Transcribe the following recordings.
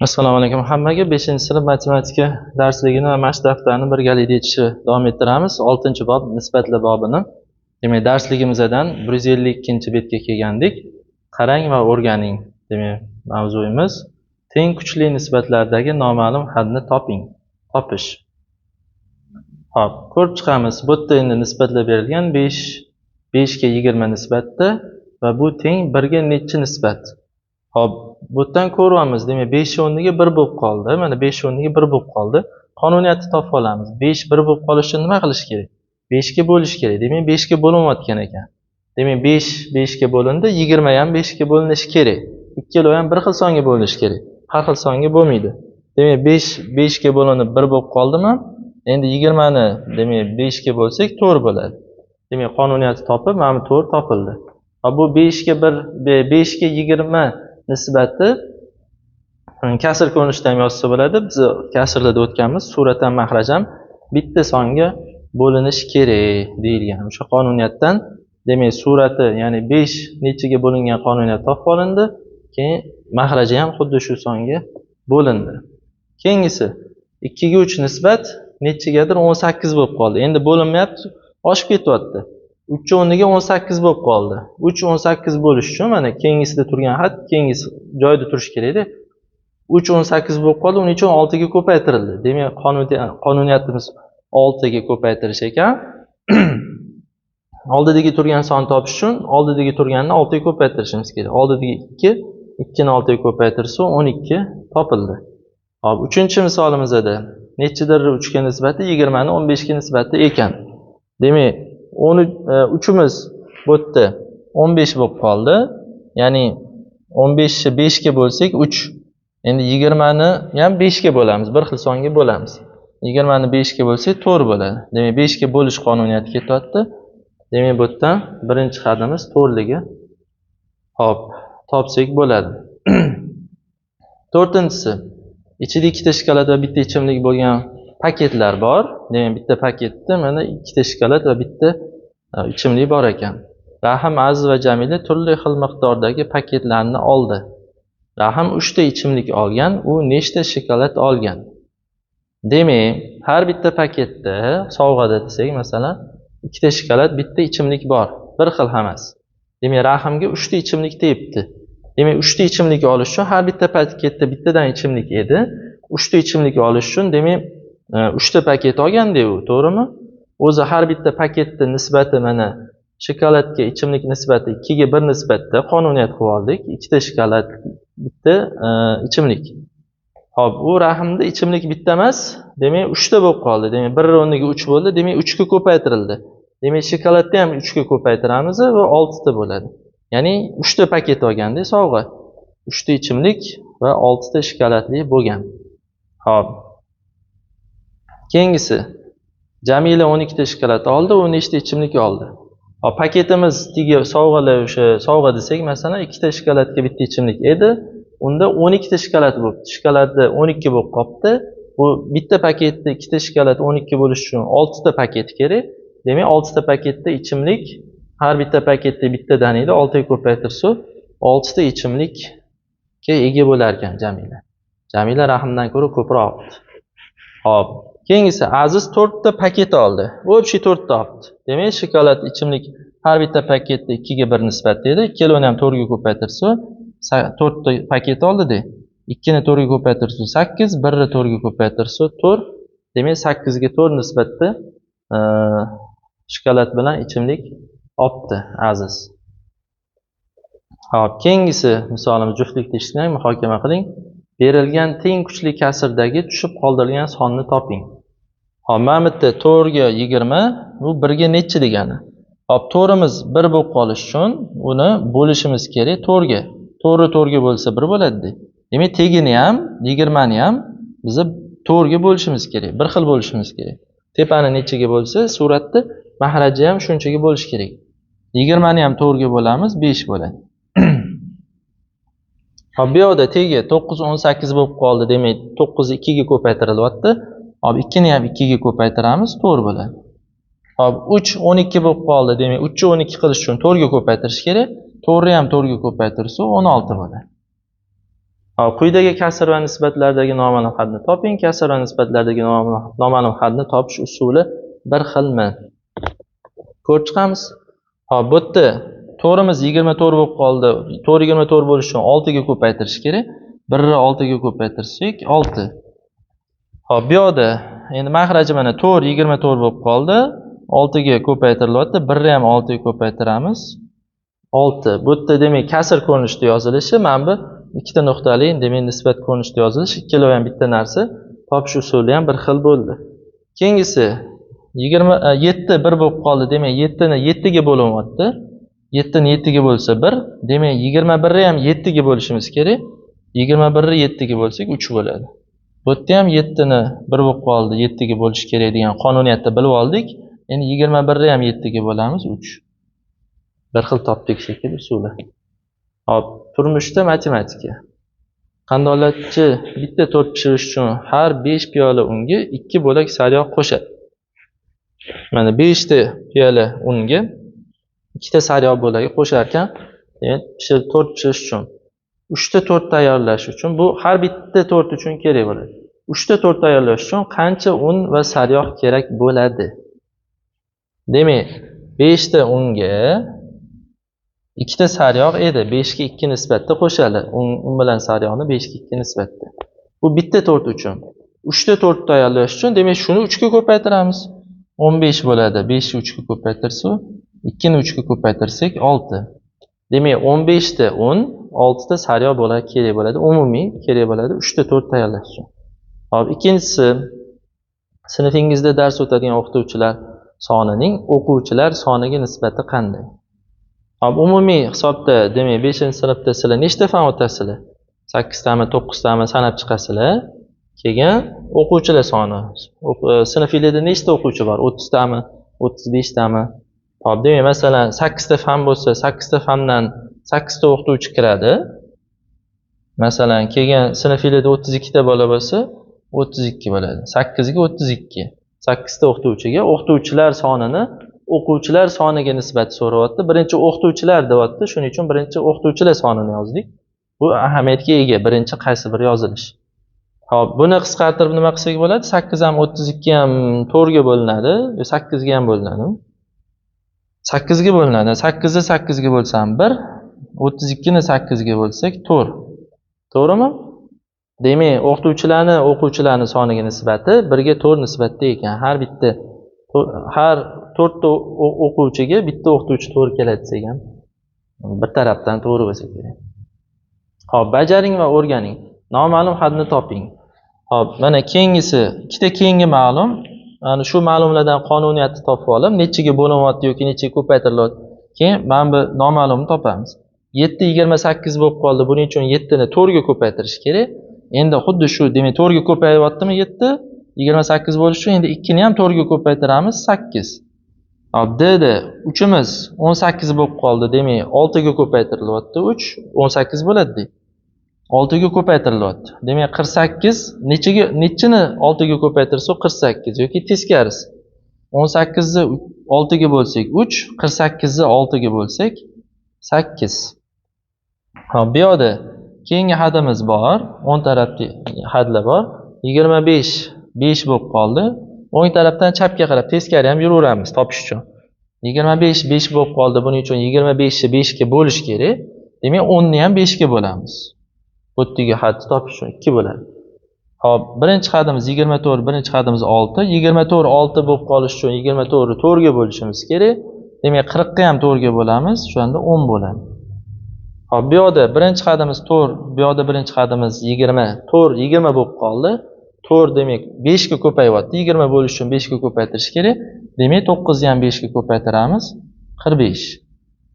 Assalomu alaykum hammaga. 5-sinf matematika darsligini va mashq daftarini birgalikda yechishni davom ettiramiz. 6-bob nisbatlar bobini. Demak, darsligimizdan 152-betga kelgandik. Qarang va o'rganing. Demak, mavzuyimiz teng kuchli nisbatlardagi noma'lum hadni toping. Topish. Xo'p, ko'rib chiqamiz. Bu yerda endi nisbatlar berilgan 5 ga 20 nisbatda va bu teng 1 ga necha nisbat? Hop, bu yerdan ko'ryapmiz. Demak, 5 o'rniga 1 bo'lib qoldi. Mana 5 o'rniga 1 bo'lib qoldi. Qonuniyatni topib olamiz. 5 1 bo'lib qolish uchun nima qilish kerak? 5 ga bo'lish kerak. Demak, 5 ga bo'linayotgan ekan. Demak, 5 5 ga bo'lindi, 20 ham 5 ga bo'linishi kerak. Ikkalovi ham bir xil songa bo'linishi kerak. Har xil songa bo'lmaydi. Demak, 5 5 ga bo'linib 1 bo'lib qoldimi? Endi 20 ni demak 5 ga bo'lsak 4 bo'ladi. Demak, qonuniyatni topib, mana 4 topildi. Bu 5 ga 5 ga 20 nisbati kasr ko'rinishida ham yozsa bo'ladi. Biz kasrlarda o'tganmiz. Surat ham mahraj ham bitta songa bo'linishi kerak deyilgan. O'sha qonuniyatdan demak surati, ya'ni 5 nechaga bo'lingan qonuniyat topib olindi. Keyin mahraji ham xuddi shu songa bo'lindi. Keyingisi 2 ga 3 nisbat nechagadir 18 bo'lib qoldi. Endi bo'linmayapti, oshib ketyapti. 3 o'rniga 18 bo'lib qoldi. 3 18 bo'lish uchun mana keyingisida turgan xat keyingisi joyida turishi kerak-da. 3 18 bo'lib qoldi, uning uchun 6 ga ko'paytirildi. Demak, qonuniyatimiz 6 ga ko'paytirish ekan. Oldidagi turgan sonni topish uchun oldidagi turganni 6 ga ko'paytirishimiz kerak. Oldidagi 2, 2 ni 6 ga ko'paytirsa 12 topildi. Hop, 3-misolimizda nechidir 3 ga nisbati 20 ni 15 ga nisbati ekan. Demak, 3'imiz bu yerda 15 bo'lib qoldi. Ya'ni 15 ni 5 ga bo'lsak 3. Endi 20 ni ham 5 ga bo'lamiz, bir xil songa bo'lamiz. 20 ni 5 ga bo'lsak 4 bo'ladi. Demak, 5 ga bo'lish qonuniyati ketyapti. Demak, bu yerdan birinchi hadimiz 4ligi. Hop, topsak bo'ladi. 4-si. Ichida ikkita shokolad va bitta ichimlik bo'lgan paketlar bor. Demak, bitta paketda mana ikkita shokolad va bitta ichimlik bor ekan. Rahim, Aziz va Jamila turli xil miqdordagi paketlarni oldi. Rahim 3 ta ichimlik olgan, u nechta shokolad olgan? Demak, har bitta paketda sovg'ada desak, masalan, ikkita shokolad, bitta ichimlik bor. Bir xil hammasi. Demak, Rahimga 3 ta ichimlik tegibdi. Demak, 3 ta ichimlik olish uchun har bitta paketda bittadan ichimlik edi. 3 ta ichimlik olish uchun demak 3 ta paket olganda u, to'g'rimi? O'zi har bitta paketning nisbati mana shokoladga ichimlik nisbati 2 ga 1 nisbatda qonuniyat qilib oldik. 2 ta shokolad, bitta ichimlik. Xo'p, u Rahimda ichimlik bitta emas, demak 3 ta bo'lib qoldi. Demak, 1 o'rniga 3 bo'ldi, demak 3 ga ko'paytirildi. Demak, shokoladni ham 3 ga ko'paytiramiz va 6 ta bo'ladi. Ya'ni 3 ta paket olganda sovg'a 3 ta ichimlik va 6 ta shokoladli bo'lgan. Xo'p. Keyingisi Jamila 12 ta shokolad oldi, u nechta ichimlik oldi? Hop, paketimiz tigi sovg'alar o'sha sovg'a desak, masalan, 2 ta shokoladga bitta ichimlik edi. Unda 12 ta shokolad bo'libdi. Shokoladda 12 bo'lib qoldi. Bu bitta paketda 2 ta shokolad 12 bo'lish uchun 6 ta paket kerak. Demak, 6 ta paketda ichimlik har bitta paketda bittadan edi, 6 ga ko'paytirsa 6 ta ichimlikka ega bo'lar ekan Jamila. Jamila Rahimdan ko'ra ko'proq oldi. Hop, keyingisi Aziz 4 ta paket oldi. O'bshi 4 ta oldi. Demak, shokolad ichimlik har bitta paketda 2 ga 1 nisbatda edi. Ikkalovini ham 4 ga ko'paytirsa 4 ta paket oldi-da. 2 ni 4 ga ko'paytirsa 8, 1 ni 4 ga ko'paytirsa 4. Demak, 8 ga 4 nisbatda shokolad bilan ichimlik oldi Aziz. Hop, keyingisi misolimiz juftlikda ishlang, muhokama qiling. Berilgan teng kuchli kasrdagi tushib qoldirilgan sonni toping. Hop, mana bu yerda 4 ga 20, bu 1 ga necha degani? Hop, 4imiz 1 bo'lib qolish uchun uni bo'lishimiz kerak 4 ga. 4 4 ga bo'lsa 1 bo'ladi. Demak, tegini ham, 20 ni ham biz 4 ga bo'lishimiz kerak. Bir xil bo'lishimiz kerak. Tepani nechaga bo'lsa, suratda mahraji ham shunchaga bo'lish kerak. 20 ni ham 4 ga bo'lamiz, 5 bo'ladi. Hop, bu yerda tegi 9 18 bo'lib qoldi. Demak, 9 2 ga ko'paytirilyapti. Hop, 2 ni ham 2 ga ko'paytiramiz, 4 bo'ladi. Hop, 3 12 bo'lib qoldi. Demak, 3 ni 12 qilish uchun 4 ga ko'paytirish kerak. 4 ni ham 4 ga ko'paytirsa 16 bo'ladi. Hop, quyidagi kasr va nisbatlardagi noma'lum hadni toping. Kasr va nisbatlardagi noma'lum hadni topish usuli bir xilmi? Ko'rib chiqamiz. Hop, bu yerda to'rimiz 24 bo'lib qoldi. 4 24 bo'lishi uchun 6 ga ko'paytirish kerak. 1 ni 6 ga ko'paytirsak 6. Hop, bu yoqda endi mahraji mana 4 24 bo'lib qoldi. 6 ga ko'paytirilyapti. 1 ni ham 6 ga ko'paytiramiz. 6. Bu yerda demak kasr ko'rinishda yozilishi, mana bu ikkita nuqtali demak nisbat ko'rinishda yozilishi, ikkala ham bitta narsa. Topish usuli ham bir xil bo'ldi. Keyingisi 7 1 bo'lib qoldi. Demak 7 ni 7 ga bo'lyapti. 7 ni 7 ga bo'lsa 1, demak 21 ni ham 7 ga bo'lishimiz kerak. 21 ni 7 ga bo'lsak 3 bo'ladi. Bu yerda ham 7 ni 1 bo'lib qoldi, 7 ga bo'lish kerak degan qonuniyatni bilib oldik. Endi 21 ni ham 7 ga bo'lamiz 3. Bir xil topdik shekil usuli. Hop, turmushda matematika. Qandolatchi bitta tort pishirish uchun har 5 piyola unga 2 bo'lak sariyog' qo'shadi. Mana 5 ta piyola unga 2 ta sariyog' bo'lagi qo'shar ekan, tort pishirish uchun 3 ta tort tayyorlash uchun bu har bitta tort uchun kerak bo'ladi. 3 ta tort tayyorlash uchun qancha un va sariyog' kerak bo'ladi? Demak, 5 ta unga 2 ta sariyog' edi. 5 ga 2 nisbatda qo'shadi. Un bilan sariyog'ni 5 ga 2 nisbatda. Bu bitta tort uchun. 3 ta tort tayyorlash uchun demak shuni 3 ga ko'paytiramiz. 15 bo'ladi. 5 ni 3 ga ko'paytirsak, 2 ni 3 ga ko'paytirsak 6. Demak 15 ta un, 6 ta sariyog' bo'ladi kerak bo'ladi. Umumiy kerak bo'ladi 3 ta tort tayyorlash uchun. Hop, ikkinchisi sinfingizda dars o'tadigan o'qituvchilar sonining o'quvchilar soniga nisbati qanday? Hop, umumiy hisobda demak 5-sinfda sizlar nechta fan o'tasizlar? 8 tami, 9 tami sanab chiqasizlar. Keyin o'quvchilar soni. Sinfingizda nechta o'quvchi bor? 30 tami, 35 tami? Hop, demak masalan 8 ta fan bo'lsa, 8 ta fandan 8 ta o'qituvchi kiradi. Masalan, keyin sinfingizda 32 ta bola bo'lsa, 32 bo'ladi. 8 ga 32. 8 ta o'qituvchiga o'qituvchilar sonini o'quvchilar soniga nisbat so'rayapti. Birinchi o'qituvchilar deyapti. Shuning uchun birinchi o'qituvchilar sonini yozdik. Bu ahamiyatga ega. Birinchi qaysi biri yozilishi. Hop, buni qisqartirib nima qilsak bo'ladi? 8 ham 32 ham 4 ga bo'linadi. 8 ga ham bo'linadi. 8 ga bo'linadi. 8 ni 8 ga bo'lsam 1, 32 ni 8 ga bo'lsak 4. To'g'rimi? Demak, o'quvchilarning soniga nisbati 1 ga 4 nisbatda ekan. Har 4 ta o'quvchiga bitta o'qituvchi to'g'ri keladi desak ham bir tarafdan to'g'ri bo'lsa kerak. Hop, bajaring va o'rganing. Noma'lum hadni toping. Hop, mana keyingisi, ikkita keyingi ma'lum. Ana shu ma'lumlardan qonuniyatni topib olib, nechiga bo'lyapti yoki nechiga ko'paytirilyapti. Keyin mana bu noma'lumni topamiz. 7 28 bo'lib qoldi. Buning uchun 7 ni 4 ga ko'paytirish kerak. Endi xuddi shu, demak 4 ga ko'payyaptimi 7? 28 bo'lishi uchun endi 2 ni ham 4 ga ko'paytiramiz 8. Hop, D-da 3imiz 18 bo'lib qoldi. Demak 6 ga ko'paytirilyapti 3, 18 bo'ladi. 6 ga ko'paytirilyapti. Demak 48 nechini 6 ga ko'paytirsak 48 yoki teskarisi. 18 ni 6 ga bo'lsak 3, 48 ni 6 ga bo'lsak 8. Hop, bu yoqda keyingi hadimiz bor. 10 tarafli hadlar bor. 25 5 bo'lib qoldi. O'ng tarafdan chapga qarab teskari ham yuraveramiz topish uchun. 25 5 bo'lib qoldi. Buning uchun 25 ni 5 ga bo'lish kerak. Demak 10 ni ham 5 ga bo'lamiz. Bu yerdagi hadni topish uchun 2 bo'ladi. Hop, birinchi hadimiz 24, birinchi hadimiz 6. 24 6 bo'lib qolish uchun 24 ni 4 ga bo'lishimiz kerak. Demak 40 ni ham 4 ga bo'lamiz. Shunda 10 bo'ladi. Hop, bu yoqda birinchi hadimiz 4, bu yoqda birinchi hadimiz 20. 4 20 bo'lib qoldi. 4 demak 5 ga ko'payyapti. 20 bo'lish uchun 5 ga ko'paytirish kerak. Demak 9 ni ham 5 ga ko'paytiramiz. 45.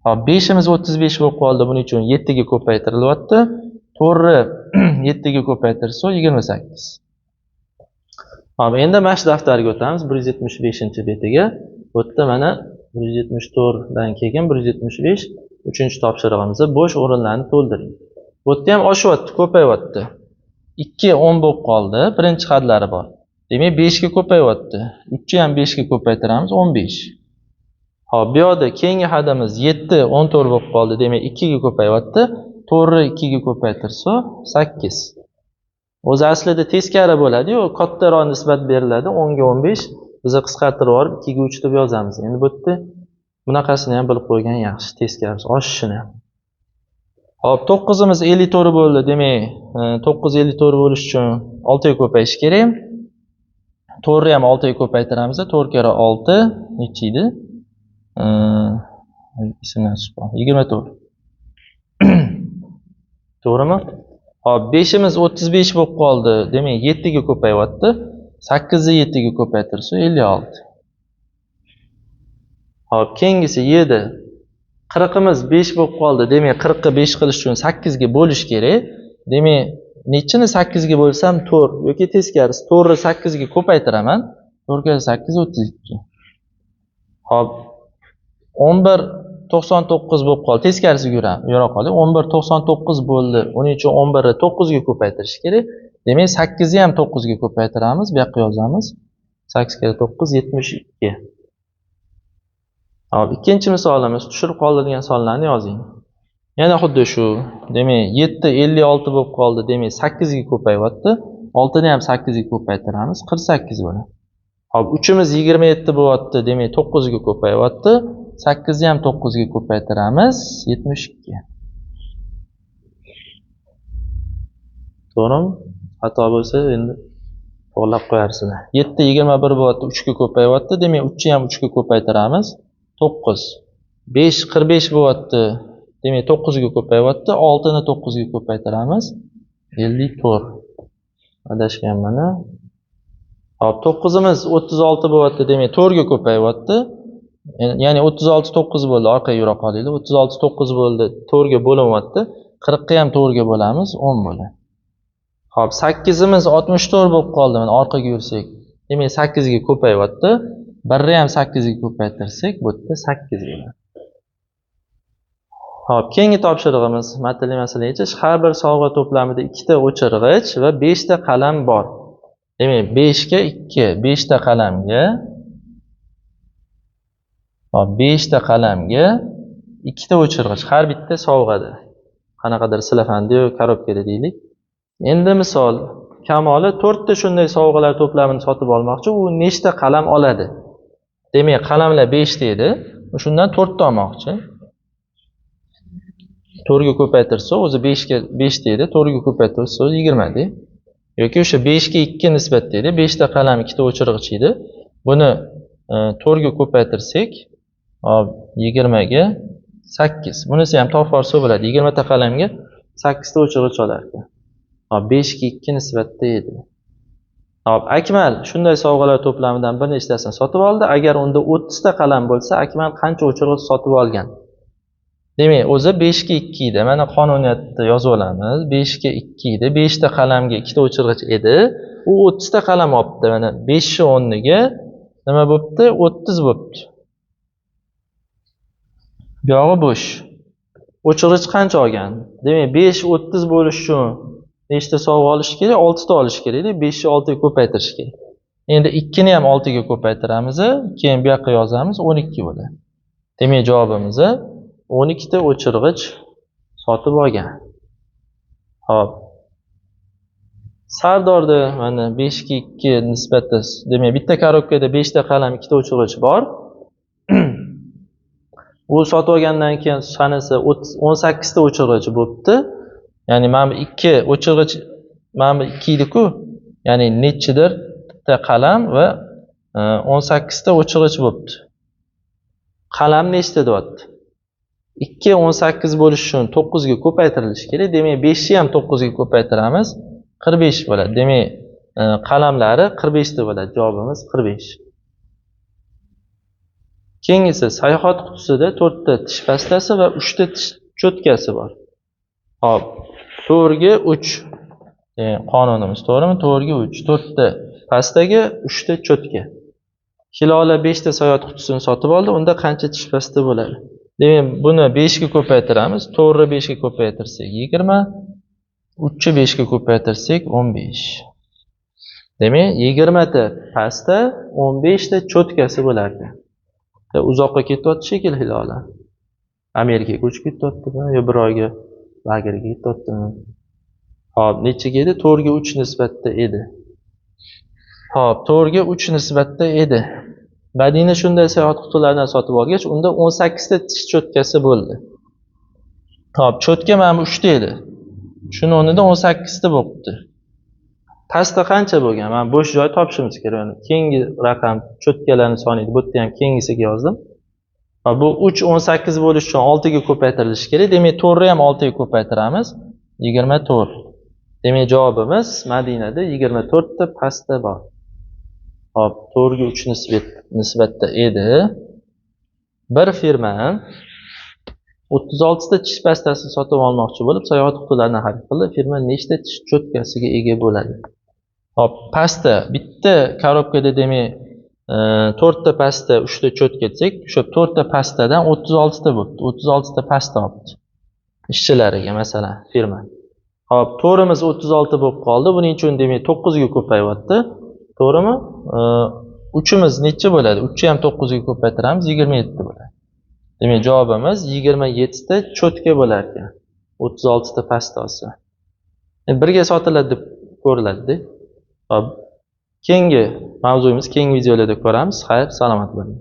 Hop, 5 imiz 35 bo'lib qoldi. Buning uchun 7 ga ko'paytirilyapti. 4 ni 7 ga ko'paytirsak 28. Hop, endi mashq daftariga o'tamiz. 175-betiga. Bu yerda mana 174 dan keyin 175 uchinchi topshirig'imiz bo'sh o'rinlarni to'ldiring. Bu yerda ham oshyapti, ko'payyapti. 2 10 bo'lib qoldi. Birinchi hadlari bor. Demak 5 ga ko'payyapti. 3 ni ham 5 ga ko'paytiramiz 15. Hop, bu yoqda keyingi hadimiz 7 14 bo'lib qoldi. Demak 2 ga ko'payyapti. 4'ni 2 ga ko'paytirsa 8. O'zi aslida teskari bo'ladi-yu, kattaroq nisbat beriladi 10 ga 15. Biz qisqartirib olib 2 ga 3 deb yozamiz. Endi bu yerda bunaqasini ham bilib qo'ygan yaxshi, teskarisi oshishini ham. Hop, 9'imiz 54 bo'ldi. Demak, 9 54 bo'lish uchun 6 ga ko'payishi kerak. 4'ni ham 6 ga ko'paytiramiz. 4 kere 6 necha edi? 24. To'g'rimi? Hop, 5'imiz 35 bo'lib qoldi. Demak, 7 ga ko'payyapti. 8 ni 7 ga ko'paytirsa 56. Hop, keyingisi 7. 40'imiz 5 bo'lib qoldi. Demak, 40 ga 5 qilish uchun 8 ga bo'lish kerak. Demak, nechini 8 ga bo'lsam 4 yoki teskarisi 4 ni 8 ga ko'paytiraman. 4 kere 8 32. Hop, 11 99 bo'lib qoldi. Teskarisiga yura qoldi. 11 99 bo'ldi. Uning uchun 11 ni 9 ga ko'paytirish kerak. Demak, 8 ni ham 9 ga ko'paytiramiz. Bu yoqqa yozamiz. 8 kere 9 72. Hop, ikkinchi misolimiz tushirib qoldirilgan sonlarni yozing. Yana xuddi shu. Demak, 7 56 bo'lib qoldi. Demak, 8 ga ko'payyapti. 6 ni ham 8 ga ko'paytiramiz. 48 bo'ladi. Hop, 3'imiz 27 bo'lyapti. Demak, 9 ga ko'payyapti. 8 ni ham 9 ga ko'paytiramiz. 72. To'g'rimi? Xato bo'lsa endi to'g'rilab qo'yarsizlar. 7 21 bo'lyapti. 3 ga ko'payyapti. Demak, 3 ni ham 3 ga ko'paytiramiz. 9. 5 45 bo'lyapti. Demak, 9 ga ko'payyapti. 6 ni 9 ga ko'paytiramiz. 54. Adashganman. Hop, 9'imiz 36 bo'lyapti. Demak, 4 ga ko'payyapti. Ya'ni 36 9 bo'ldi. Orqaga yura qolaylik. 36 9 bo'ldi. 4 ga bo'lyapti. 40 ga ham 4 ga bo'lamiz. 10 bo'ladi. Hop, 8'imiz 64 bo'lib qoldi. Mana orqaga yursak. Demak, 8 ga ko'payyapti. 1 ni ham 8 ga ko'paytirsak, bu yerda 8 bo'ladi. Hop, keyingi topshirig'imiz matnli masala yechish. Har bir sovg'a to'plamida 2 ta o'chirg'ich va 5 ta qalam bor. Demak, 5 ga 2, 5 ta qalamga. Hop, 5 ta qalamga 2 ta o'chirg'ich har bitta sovg'ada. Qanaqadir silafanda korobkada deylik. Endi misol, Kamoli 4 ta shunday sovg'alar to'plamini sotib olmoqchi. U nechta qalam oladi? Demak, qalamlar 5 ta edi. Shundan 4 ta olmoqchi. 4 ga ko'paytirsa, o'zi 5 ga 5 ta edi. 4 ga ko'paytirsa 20 edi. Yoki o'sha 5 ga 2 nisbatda edi. 5 ta qalam, 2 ta o'chirg'ich edi. Buni 4 ga ko'paytirsak, hop, 20 ga 8. Bunisi ham topfarso bo'ladi. 20 ta qalamga 8 ta o'chirg'ich olar ekan. Hop, 5 ga 2 nisbatda edi. Hop, Akmal shunday sovg'alar to'plamidan bir nechtasini sotib oldi. Agar unda 30 ta qalam bo'lsa, Akmal qancha o'chirg'ich sotib olgan? Demak, o'zi 5 ga 2 edi. Mana qonuniyatda yozib olamiz. 5 ga 2 edi. 5 ta qalamga 2 ta o'chirg'ich edi. U 30 ta qalam olibdi. Mana 5 ni 10niga nima bo'pti? 30 bo'pti. Bu yog'i bo'sh. O'chirg'ich qancha olgan? Demak, 5 30 bo'lish uchun nechta sovg'a olish kerak? 6 ta olish kerak. 5 ni 6 ga ko'paytirish kerak. Endi 2 ni ham 6 ga ko'paytiramiz. Keyin bu yoqqa yozamiz, 12 bo'ladi. Demak, javobimiz 12 ta o'chirg'ich sotib olgan. Hop. Sardorda mana 5 ga 2 nisbatda, demak, bitta korobkada 5 ta qalam, 2 ta o'chirg'ich bor. U sotib olgandan keyin sanasi 18 ta o'chirg'ich bo'pti. Ya'ni mana 2 o'chirg'ich, mana 2 edi-ku. Ya'ni nechidir ta qalam va 18 ta o'chirg'ich bo'pti. Qalam nechta deyapti? 2 18 bo'lish uchun 9 ga ko'paytirilishi kerak. Demak, 5 ni ham 9 ga ko'paytiramiz. 45 bo'ladi. Demak, qalamlari 45 ta bo'ladi. Javobimiz 45. Keyingisi sayohat qutisida 4 ta tish pastasi va 3 ta tish cho'tkasi bor. Hop, 4 ga 3. Qonunimiz to'g'rimi? 4 ga 3. 4 ta pastaga, 3 ta cho'tka. Hilola 5 ta sayohat qutisini sotib oldi. Unda qancha tish pasta bo'ladi? Demak, buni 5 ga ko'paytiramiz. 4 ni 5 ga ko'paytirsak 20, 3 ni 5 ga ko'paytirsak 15. Demak, 20 ta pasta, 15 ta cho'tkasi bo'lardi. Uzoqqa ketyapti shekilli Hilola. Amerikaga ko'chib ketyaptimi yo bir oyga Bagirga 4tami? Hop, nechaga edi? 4 ga 3 nisbatda edi. Hop, 4 ga 3 nisbatda edi. Madina shunday sayohat qutilaridan sotib olgach, unda 18 ta tish cho'tkasi bo'ldi. Hop, cho'tka mana bu 3 ta edi. Shuni o'rnida 18 ta bo'libdi. Pastda qancha bo'lgan? Mana bo'sh joy topishimiz kerak. Keyingi raqam cho'tkalarning soni edi. Bu yerda ham keyingisiga yozdim. Va bu 3 18 bo'lish uchun 6 ga ko'paytirilishi kerak. Demak, 4 ni ham 6 ga ko'paytiramiz. 24. Demak, javobimiz Madinada 24 ta pasta bor. Hop, 4 ga 3 nisbatda edi. Bir firma 36 ta tish pastasini sotib olmoqchi bo'lib, sayohat qutilarini xarid qildi. Firma nechta tish cho'tkasiga ega bo'ladi? Hop, pasta bitta korobkada demak 4 ta pasta, 3 ta cho'tka desak, o'sha 4 ta pastadan 36 ta bo'ldi. 36 ta pasta olibdi. Ishchilariga masalan firma. Hop, to'rimiz 36 bo'lib qoldi. Buning uchun demak 9 ga ko'payyapti. To'g'rimi? 3imiz necha bo'ladi? 3 ni ham 9 ga ko'paytiramiz, 27 bo'ladi. Demak, javobimiz 27 ta cho'tka bo'lar ekan. 36 ta pastasi. Birga sotiladi deb ko'riladi. Hop. Keyingi mavzuyimiz keyingi videolarda ko'ramiz. Xayr, salomat bo'ling.